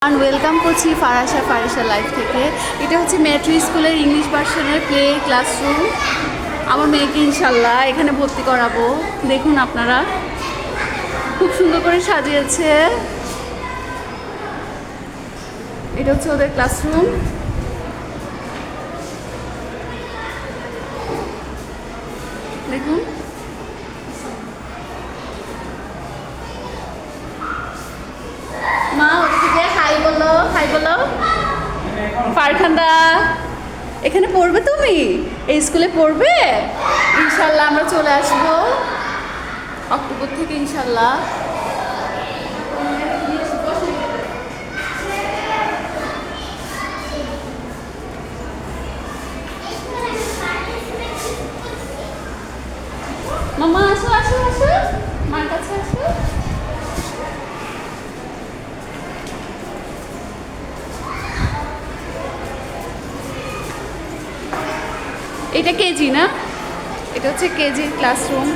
Welcome করছি Farisa life থেকে। এটা হচ্ছে মেট্রো স্কুলের ইংলিশ ভার্সনের প্লে ক্লাসরুম। আমার মেয়েকে ইনশাল্লাহ এখানে ভর্তি করাবো। দেখুন আপনারা, খুব সুন্দর করে সাজিয়েছে। এটা হচ্ছে ওদের ক্লাসরুম। দেখুন, মা ওদিকে হাই বলো, হাই বলো। ফারখান্দা, এখানে পড়বে তুমি? এই স্কুলে পড়বে? ইনশাল্লাহ আমরা চলে আসবো অক্টোবর থেকে ইনশাল্লাহ। মামা আসো আসো আসো, মার কাছে আসো। এটা কেজি না? এটা হচ্ছে কেজির ক্লাসরুম।